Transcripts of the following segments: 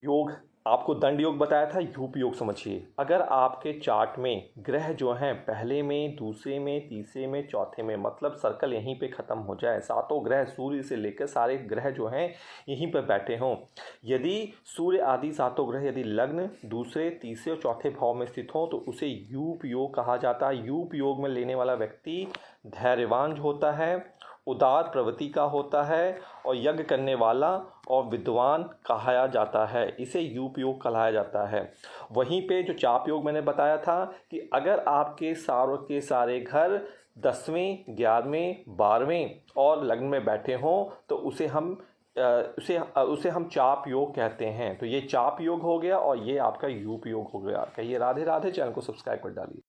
योग आपको दंड योग बताया था, यूप योग समझिए। अगर आपके चार्ट में ग्रह जो हैं पहले में, दूसरे में, तीसरे में, चौथे में, मतलब सर्कल यहीं पे ख़त्म हो जाए, सातों ग्रह सूर्य से लेकर सारे ग्रह जो हैं यहीं पर बैठे हों। यदि सूर्य आदि सातों ग्रह यदि लग्न दूसरे, तीसरे और चौथे भाव में स्थित हों तो उसे यूप योग कहा जाता है। यूप योग में लेने वाला व्यक्ति धैर्यवान होता है, उदार प्रवृत्ति का होता है और यज्ञ करने वाला और विद्वान कहा जाता है। इसे यूप योग कहलाया जाता है। वहीं पे जो चाप योग मैंने बताया था कि अगर आपके सारों के सारे घर 10वें, 11वें, 12वें और लग्न में बैठे हों तो उसे हम चाप योग कहते हैं। तो ये चाप योग हो गया और ये आपका यूप योग हो गया। कहिए राधे राधे। चैनल को सब्सक्राइब कर डालिए।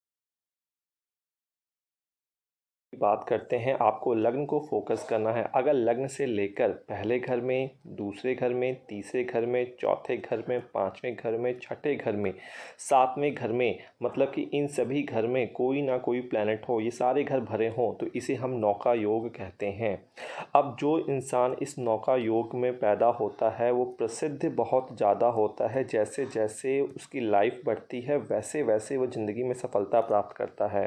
बात करते हैं, आपको लग्न को फोकस करना है। अगर लग्न से लेकर पहले घर में, दूसरे घर में, तीसरे घर में, चौथे घर में, पांचवें घर में, छठे घर में, सातवें घर में, मतलब कि इन सभी घर में कोई ना कोई प्लैनेट हो, ये सारे घर भरे हों तो इसे हम नौका योग कहते हैं। अब जो इंसान इस नौका योग में पैदा होता है वो प्रसिद्ध बहुत ज़्यादा होता है। जैसे जैसे उसकी लाइफ बढ़ती है वैसे वैसे वो ज़िंदगी में सफलता प्राप्त करता है।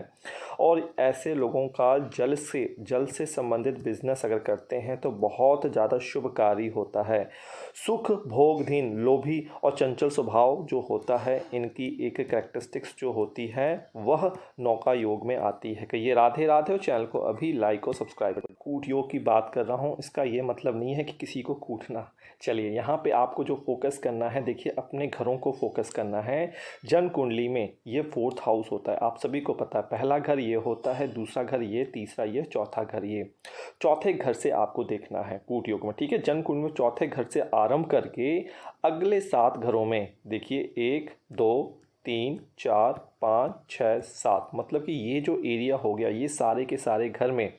और ऐसे लोगों का जल से संबंधित बिजनेस अगर करते हैं तो बहुत ज़्यादा शुभकारी होता है। सुख भोगधीन, लोभी और चंचल स्वभाव जो होता है, इनकी एक कैरेक्टरिस्टिक्स जो होती है वह नौका योग में आती है। कि ये राधे राधे। और चैनल को अभी लाइक और सब्सक्राइब करें। कूट योग की बात कर रहा हूँ, इसका ये मतलब नहीं है कि किसी को कूटना। चलिए यहाँ पे आपको जो फोकस करना है, देखिए अपने घरों को फोकस करना है। जन्म कुंडली में ये 4th हाउस होता है, आप सभी को पता है। पहला घर ये होता है, दूसरा घर ये, तीसरा ये, चौथा घर ये। चौथे घर से आपको देखना है कूट योग में, ठीक है। जन्म कुंडली में चौथे घर से आरंभ करके अगले 7 घरों में देखिए 1 2 3 4 5 6 7, मतलब कि ये जो एरिया हो गया, ये सारे के सारे घर में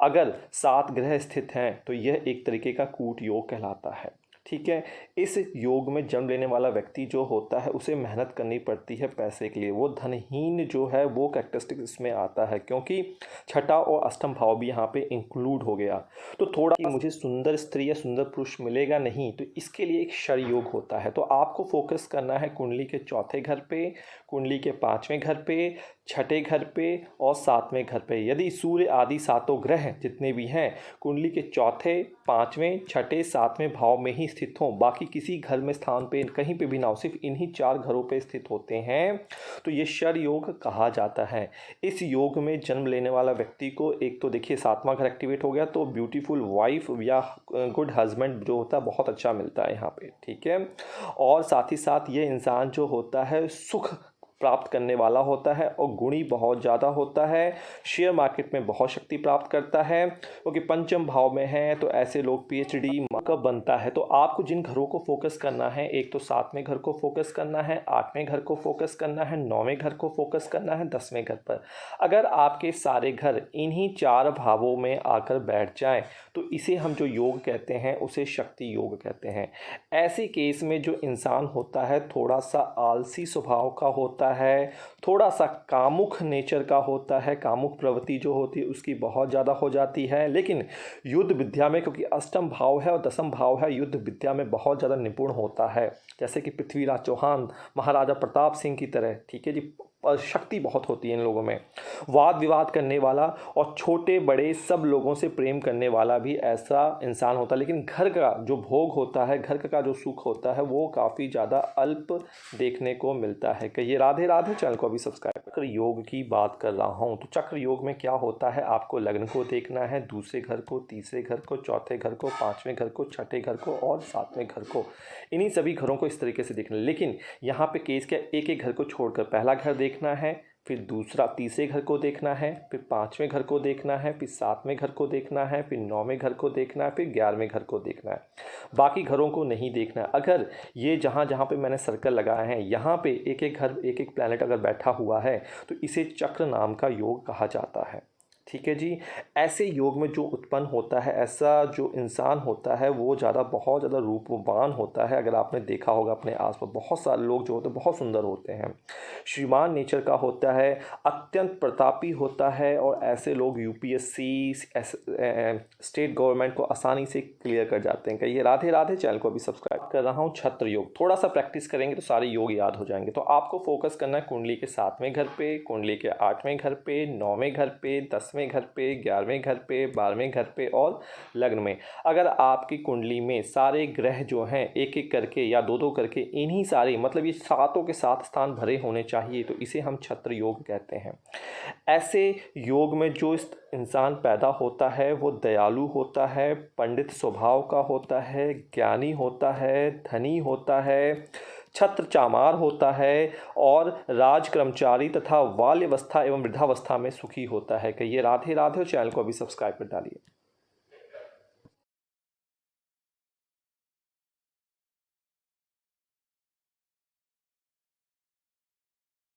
अगर 7 ग्रह स्थित हैं तो यह एक तरीके का कूट योग कहलाता है, ठीक है। इस योग में जन्म लेने वाला व्यक्ति जो होता है उसे मेहनत करनी पड़ती है पैसे के लिए। वो धनहीन जो है वो कैरेक्टरिस्टिक इसमें आता है, क्योंकि छठा और अष्टम भाव भी यहाँ पे इंक्लूड हो गया। तो थोड़ा कि मुझे सुंदर स्त्री या सुंदर पुरुष मिलेगा नहीं, तो इसके लिए एक शर योग होता है। तो आपको फोकस करना है कुंडली के चौथे घर पे, कुंडली के 5वें घर पे, छठे घर पे और 7वें घर पे। यदि सूर्य आदि सातों ग्रह जितने भी हैं कुंडली के चौथे, 5वें, छठे, 7वें भाव में ही स्थित हों, बाकी किसी घर में स्थान पे कहीं पे भी ना हो, सिर्फ इन्हीं 4 घरों पे स्थित होते हैं, तो ये शर योग कहा जाता है। इस योग में जन्म लेने वाला व्यक्ति को एक तो देखिए 7वां घर एक्टिवेट हो गया तो ब्यूटीफुल वाइफ या गुड हस्बैंड जो होता है बहुत अच्छा मिलता है यहाँ पे, ठीक है। और साथ ही साथ ये इंसान जो होता है सुख प्राप्त करने वाला होता है और गुणी बहुत ज़्यादा होता है। शेयर मार्केट में बहुत शक्ति प्राप्त करता है, क्योंकि पंचम भाव में है तो ऐसे लोग PhD का बनता है। तो आपको जिन घरों को फोकस करना है, एक तो 7वें घर को फोकस करना है, 8वें घर को फोकस करना है, 9वें घर को फोकस करना है, 10वें घर पर। अगर आपके सारे घर इन्हीं 4 भावों में आकर बैठ जाए तो इसे हम जो योग कहते हैं उसे शक्ति योग कहते हैं। ऐसे केस में जो इंसान होता है थोड़ा सा आलसी स्वभाव का होता है, थोड़ा सा कामुक नेचर का होता है, कामुक प्रवृत्ति जो होती है उसकी बहुत ज़्यादा हो जाती है। लेकिन युद्ध विद्या में, क्योंकि अष्टम भाव है और 10म भाव है, युद्ध विद्या में बहुत ज़्यादा निपुण होता है, जैसे कि पृथ्वीराज चौहान, महाराजा प्रताप सिंह की तरह, ठीक है जी। शक्ति बहुत होती है इन लोगों में। वाद विवाद करने वाला और छोटे बड़े सब लोगों से प्रेम करने वाला भी ऐसा इंसान होता है। लेकिन घर का जो भोग होता है, घर का जो सुख होता है वो काफ़ी ज़्यादा अल्प देखने को मिलता है। कहिए राधे राधे। चैनल को अभी सब्सक्राइब। चक्र योग की बात कर रहा हूँ, तो चक्र योग में क्या होता है, आपको लग्न को देखना है, दूसरे घर को, तीसरे घर को, चौथे घर को, 5वें घर को, छठे घर को और 7वें घर को। इन्हीं सभी घरों को इस तरीके से देखना है। लेकिन यहाँ पे केस क्या, एक एक घर को छोड़कर पहला घर देखना है, फिर दूसरा तीसरे घर को देखना है, फिर 5वें घर को देखना है, फिर 7वें घर को देखना है, फिर 9वें घर को देखना है, फिर 11वें घर को देखना है। बाकी घरों को नहीं देखना है। अगर ये जहाँ जहाँ पे मैंने सर्कल लगाए हैं यहाँ पे एक एक घर, एक एक प्लैनेट अगर बैठा हुआ है तो इसे चक्र नाम का योग कहा जाता है। ठीक है जी। ऐसे योग में जो उत्पन्न होता है, ऐसा जो इंसान होता है वो बहुत ज़्यादा रूपवान होता है। अगर आपने देखा होगा अपने आस-पास बहुत सारे लोग जो होते हैं बहुत सुंदर होते हैं, श्रीमान नेचर का होता है, अत्यंत प्रतापी होता है और ऐसे लोग यूपीएससी स्टेट गवर्नमेंट को आसानी से क्लियर कर जाते हैं। कहिए राधे राधे। चैनल को अभी सब्सक्राइब कर रहा हूँ। छत्र योग थोड़ा सा प्रैक्टिस करेंगे तो सारे योग याद हो जाएंगे। तो आपको फोकस करना है कुंडली के 7वें घर पे, कुंडली के 8वें घर पे, 9वें घर पे, 10वें घर पे, 11वें घर पे, 12वें घर पे और लग्न में। अगर आपकी कुंडली में सारे ग्रह जो हैं एक एक करके या दो दो करके इन्हीं सारे मतलब ये सातों के 7 स्थान भरे होने चाहिए, तो इसे हम छत्र योग कहते हैं। ऐसे योग में जो इस इंसान पैदा होता है वो दयालु होता है, पंडित स्वभाव का होता है, ज्ञानी होता है, धनी होता है, छत्र चामार होता है और राज कर्मचारी तथा बाल्यावस्था एवं वृद्धावस्था में सुखी होता है। कहिए राधे राधे और चैनल को अभी सब्सक्राइब कर डालिए।